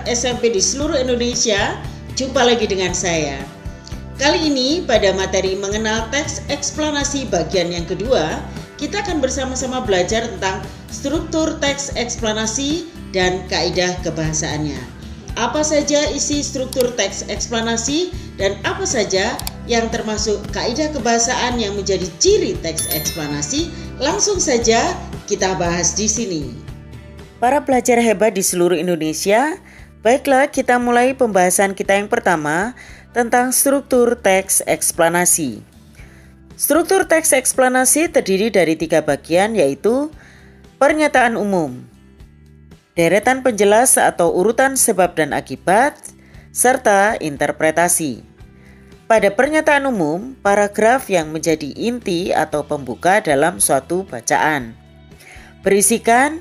SMP di seluruh Indonesia, jumpa lagi dengan saya. Kali ini pada materi mengenal teks eksplanasi bagian yang kedua, kita akan bersama-sama belajar tentang struktur teks eksplanasi dan kaidah kebahasaannya. Apa saja isi struktur teks eksplanasi dan apa saja yang termasuk kaidah kebahasaan yang menjadi ciri teks eksplanasi, langsung saja kita bahas di sini. Para pelajar hebat di seluruh Indonesia, baiklah kita mulai pembahasan kita yang pertama tentang struktur teks eksplanasi. Struktur teks eksplanasi terdiri dari 3 bagian, yaitu pernyataan umum, deretan penjelas atau urutan sebab dan akibat, serta interpretasi. Pada pernyataan umum, paragraf yang menjadi inti atau pembuka dalam suatu bacaan berisikan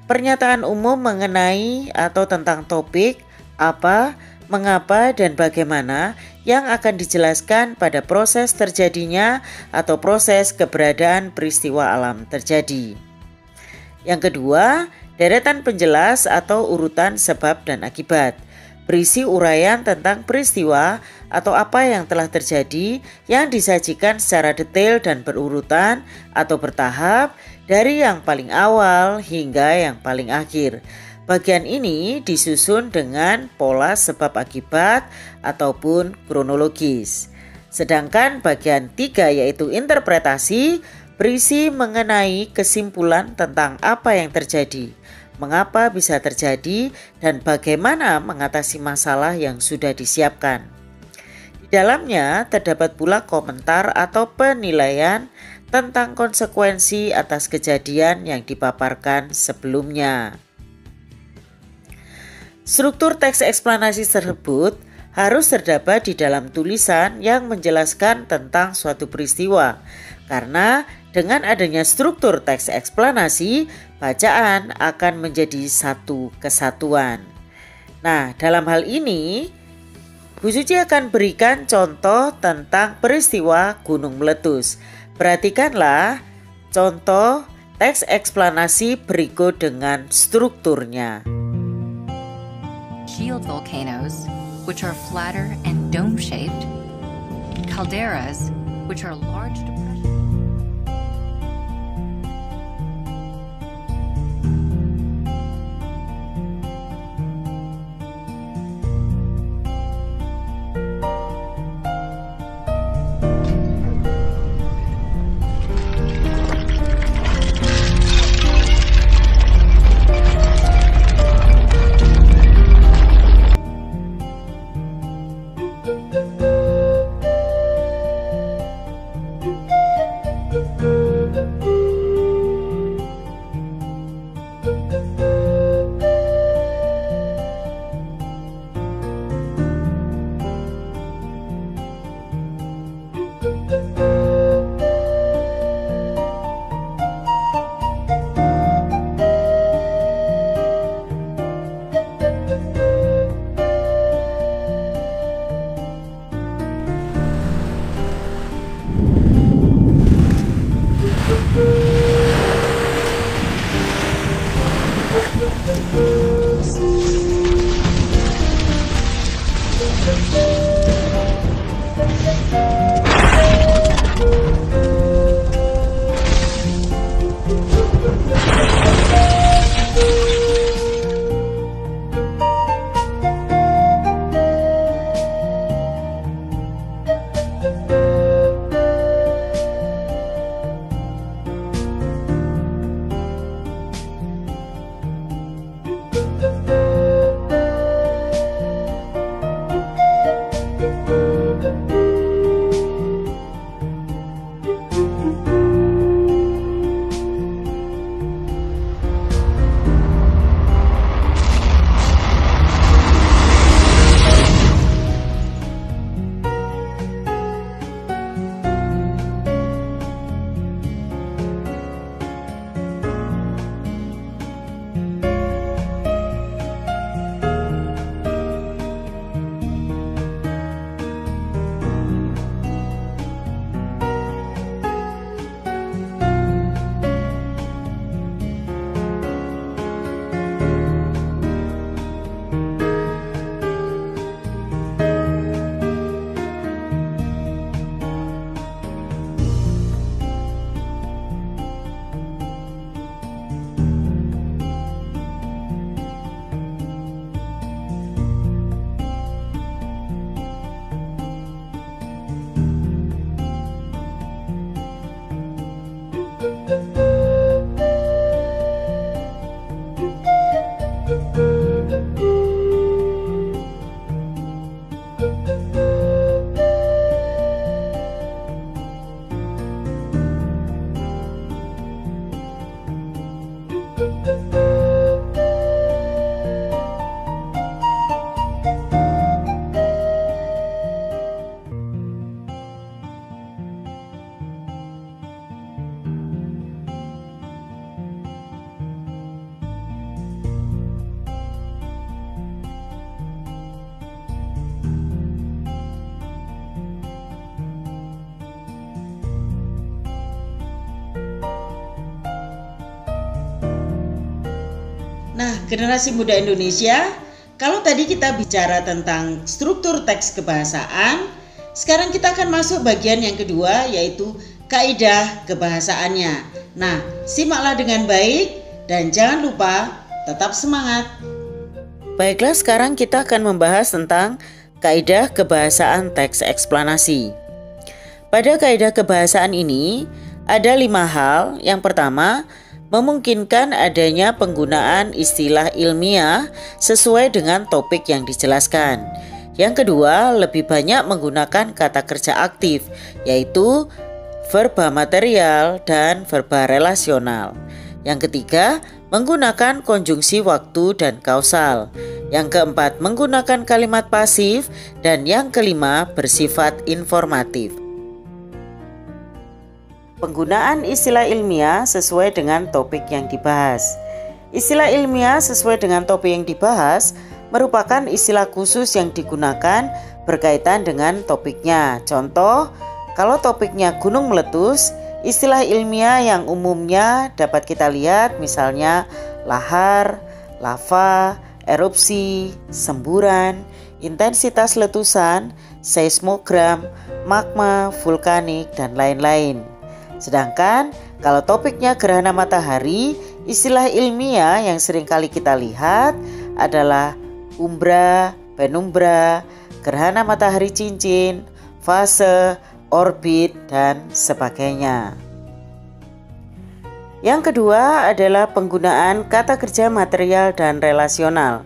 pernyataan umum mengenai atau tentang topik, apa, mengapa, dan bagaimana yang akan dijelaskan pada proses terjadinya atau proses keberadaan peristiwa alam terjadi. Yang kedua, deretan penjelas atau urutan sebab dan akibat, berisi uraian tentang peristiwa atau apa yang telah terjadi yang disajikan secara detail dan berurutan atau bertahap dari yang paling awal hingga yang paling akhir. Bagian ini disusun dengan pola sebab akibat ataupun kronologis. Sedangkan bagian 3 yaitu interpretasi berisi mengenai kesimpulan tentang apa yang terjadi, mengapa bisa terjadi, dan bagaimana mengatasi masalah yang sudah disiapkan. Di dalamnya terdapat pula komentar atau penilaian tentang konsekuensi atas kejadian yang dipaparkan sebelumnya. Struktur teks eksplanasi tersebut harus terdapat di dalam tulisan yang menjelaskan tentang suatu peristiwa, karena dengan adanya struktur teks eksplanasi, bacaan akan menjadi satu kesatuan. Nah, dalam hal ini, Bu Suci akan berikan contoh tentang peristiwa gunung meletus. Perhatikanlah contoh teks eksplanasi berikut dengan strukturnya. Shield volcanoes, which are flatter and dome-shaped, calderas, which are large depressions. generasi muda Indonesia, kalau tadi kita bicara tentang struktur teks kebahasaan, sekarang kita akan masuk bagian yang kedua, yaitu kaidah kebahasaannya. Nah, simaklah dengan baik dan jangan lupa tetap semangat. Baiklah, sekarang kita akan membahas tentang kaidah kebahasaan teks eksplanasi. Pada kaidah kebahasaan ini ada 5 hal. Yang pertama, memungkinkan adanya penggunaan istilah ilmiah sesuai dengan topik yang dijelaskan. Yang kedua, lebih banyak menggunakan kata kerja aktif, yaitu verba material dan verba relasional. Yang ketiga, menggunakan konjungsi waktu dan kausal. Yang keempat, menggunakan kalimat pasif. Dan yang kelima, bersifat informatif. Penggunaan istilah ilmiah sesuai dengan topik yang dibahas. Istilah ilmiah sesuai dengan topik yang dibahas merupakan istilah khusus yang digunakan berkaitan dengan topiknya. Contoh, kalau topiknya gunung meletus, istilah ilmiah yang umumnya dapat kita lihat misalnya lahar, lava, erupsi, semburan, intensitas letusan, seismogram, magma, vulkanik, dan lain-lain. Sedangkan kalau topiknya gerhana matahari, istilah ilmiah yang sering kali kita lihat adalah umbra, penumbra, gerhana matahari cincin, fase, orbit, dan sebagainya. Yang kedua adalah penggunaan kata kerja material dan relasional.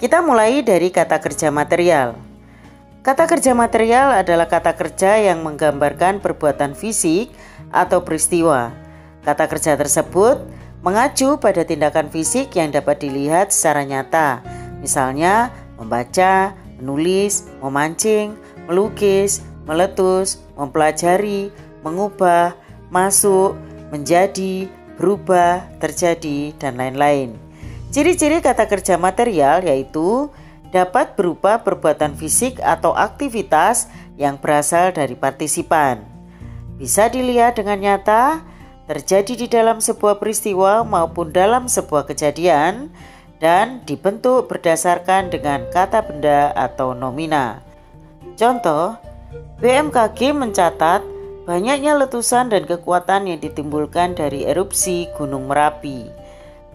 Kita mulai dari kata kerja material. Kata kerja material adalah kata kerja yang menggambarkan perbuatan fisik atau peristiwa. Kata kerja tersebut mengacu pada tindakan fisik yang dapat dilihat secara nyata, misalnya membaca, menulis, memancing, melukis, meletus, mempelajari, mengubah, masuk, menjadi, berubah, terjadi, dan lain-lain. Ciri-ciri kata kerja material yaitu dapat berupa perbuatan fisik atau aktivitas yang berasal dari partisipan. Bisa dilihat dengan nyata, terjadi di dalam sebuah peristiwa maupun dalam sebuah kejadian, dan dibentuk berdasarkan dengan kata benda atau nomina. Contoh, BMKG mencatat banyaknya letusan dan kekuatan yang ditimbulkan dari erupsi Gunung Merapi.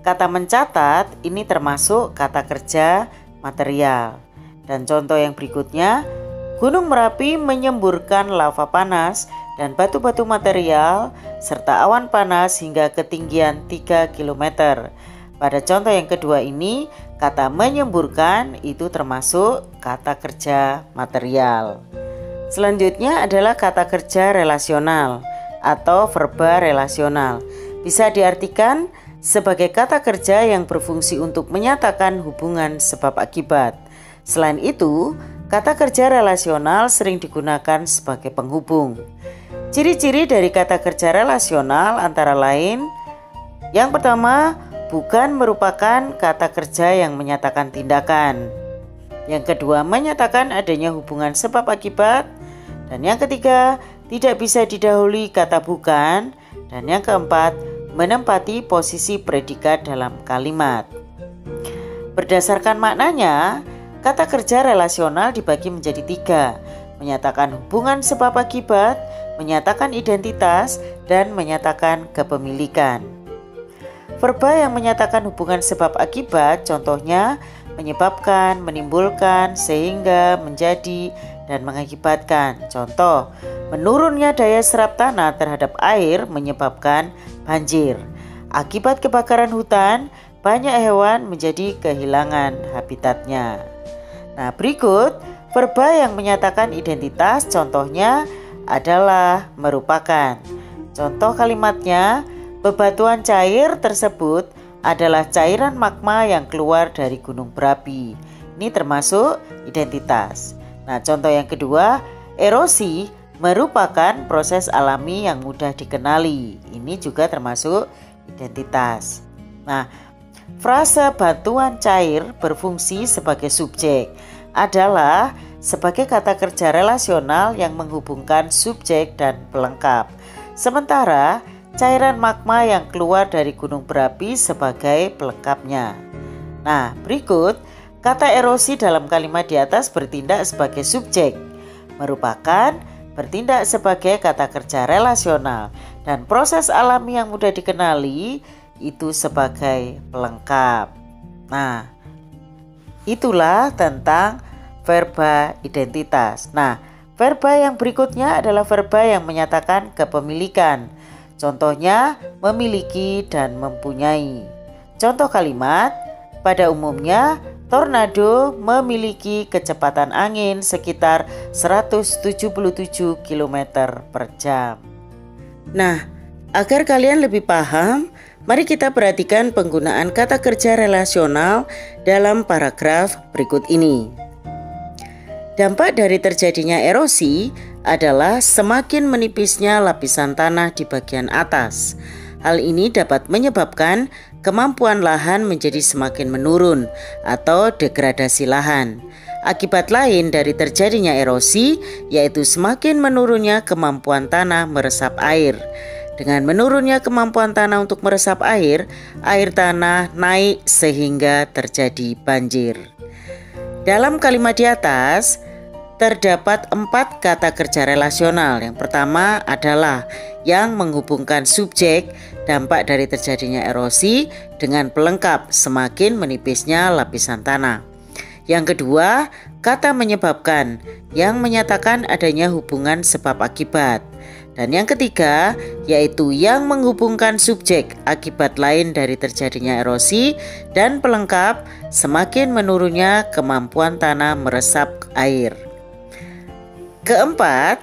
Kata mencatat ini termasuk kata kerja material. Dan contoh yang berikutnya, Gunung Merapi menyemburkan lava panas dan batu-batu material serta awan panas hingga ketinggian 3 km. Pada contoh yang kedua ini, kata menyemburkan itu termasuk kata kerja material. Selanjutnya adalah kata kerja relasional atau verba relasional. Bisa diartikan sebagai kata kerja yang berfungsi untuk menyatakan hubungan sebab akibat. Selain itu, kata kerja relasional sering digunakan sebagai penghubung. Ciri-ciri dari kata kerja relasional antara lain, yang pertama, bukan merupakan kata kerja yang menyatakan tindakan. Yang kedua, menyatakan adanya hubungan sebab akibat. Dan yang ketiga, tidak bisa didahului kata bukan. Dan yang keempat, menempati posisi predikat dalam kalimat. Berdasarkan maknanya, kata kerja relasional dibagi menjadi 3, menyatakan hubungan sebab akibat, menyatakan identitas, dan menyatakan kepemilikan. Verba yang menyatakan hubungan sebab akibat contohnya menyebabkan, menimbulkan, sehingga, menjadi, dan mengakibatkan. Contoh, menurunnya daya serap tanah terhadap air menyebabkan banjir. Akibat kebakaran hutan, banyak hewan menjadi kehilangan habitatnya. Nah, berikut verba yang menyatakan identitas contohnya adalah merupakan. Contoh kalimatnya, bebatuan cair tersebut adalah cairan magma yang keluar dari gunung berapi. Ini termasuk identitas. Nah, contoh yang kedua, erosi merupakan proses alami yang mudah dikenali. Ini juga termasuk identitas. Nah, frase bantuan cair berfungsi sebagai subjek adalah sebagai kata kerja relasional yang menghubungkan subjek dan pelengkap. Sementara cairan magma yang keluar dari gunung berapi sebagai pelengkapnya. Nah, berikut kata erosi dalam kalimat di atas bertindak sebagai subjek, merupakan bertindak sebagai kata kerja relasional, dan proses alami yang mudah dikenali itu sebagai pelengkap. Nah, itulah tentang verba identitas. Nah, verba yang berikutnya adalah verba yang menyatakan kepemilikan. Contohnya memiliki dan mempunyai. Contoh kalimat, pada umumnya tornado memiliki kecepatan angin sekitar 177 km per jam. Nah, agar kalian lebih paham, mari kita perhatikan penggunaan kata kerja relasional dalam paragraf berikut ini. Dampak dari terjadinya erosi adalah semakin menipisnya lapisan tanah di bagian atas. Hal ini dapat menyebabkan kemampuan lahan menjadi semakin menurun atau degradasi lahan. Akibat lain dari terjadinya erosi yaitu semakin menurunnya kemampuan tanah meresap air. Dengan menurunnya kemampuan tanah untuk meresap air tanah naik sehingga terjadi banjir. Dalam kalimat di atas terdapat 4 kata kerja relasional. Yang pertama adalah yang menghubungkan subjek dampak dari terjadinya erosi dengan pelengkap semakin menipisnya lapisan tanah. Yang kedua, kata menyebabkan yang menyatakan adanya hubungan sebab akibat. Dan yang ketiga, yaitu yang menghubungkan subjek akibat lain dari terjadinya erosi dan pelengkap semakin menurunnya kemampuan tanah meresap air. Keempat,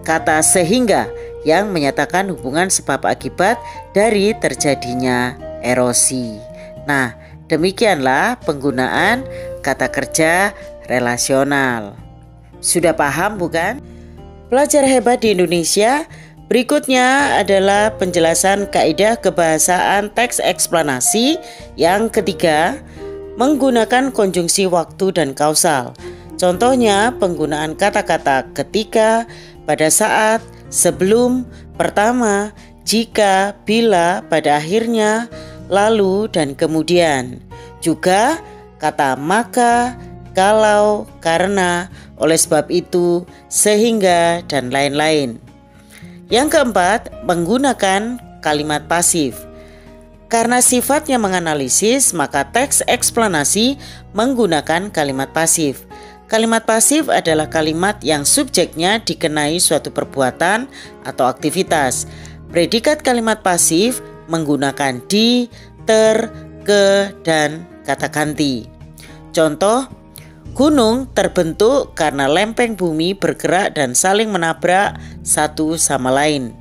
kata sehingga yang menyatakan hubungan sebab akibat dari terjadinya erosi. Nah, demikianlah penggunaan kata kerja relasional. Sudah paham bukan? Pelajar hebat di Indonesia, berikutnya adalah penjelasan kaidah kebahasaan teks eksplanasi yang ketiga, menggunakan konjungsi waktu dan kausal. Contohnya penggunaan kata-kata ketika, pada saat, sebelum, pertama, jika, bila, pada akhirnya, lalu, dan kemudian. Juga kata maka, kalau, karena, oleh sebab itu, sehingga, dan lain-lain. Yang keempat, menggunakan kalimat pasif. Karena sifatnya menganalisis, maka teks eksplanasi menggunakan kalimat pasif. Kalimat pasif adalah kalimat yang subjeknya dikenai suatu perbuatan atau aktivitas. Predikat kalimat pasif menggunakan di, ter, ke, dan kata ganti. Contoh, gunung terbentuk karena lempeng bumi bergerak dan saling menabrak satu sama lain.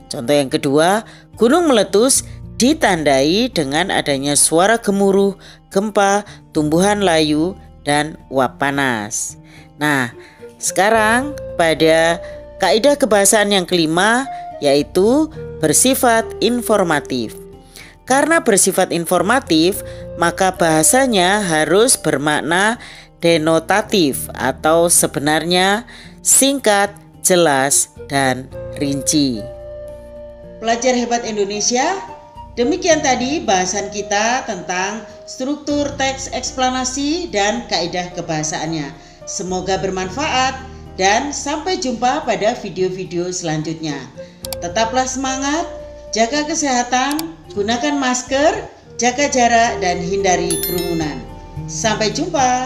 Contoh yang kedua, gunung meletus ditandai dengan adanya suara gemuruh, gempa, tumbuhan layu, dan uap panas. Nah, sekarang pada kaidah kebahasaan yang kelima yaitu bersifat informatif. Karena bersifat informatif, maka bahasanya harus bermakna denotatif atau sebenarnya singkat, jelas, dan rinci. Pelajar hebat Indonesia, demikian tadi bahasan kita tentang struktur teks eksplanasi dan kaidah kebahasaannya. Semoga bermanfaat dan sampai jumpa pada video-video selanjutnya. Tetaplah semangat, jaga kesehatan, gunakan masker, jaga jarak dan hindari kerumunan. Sampai jumpa.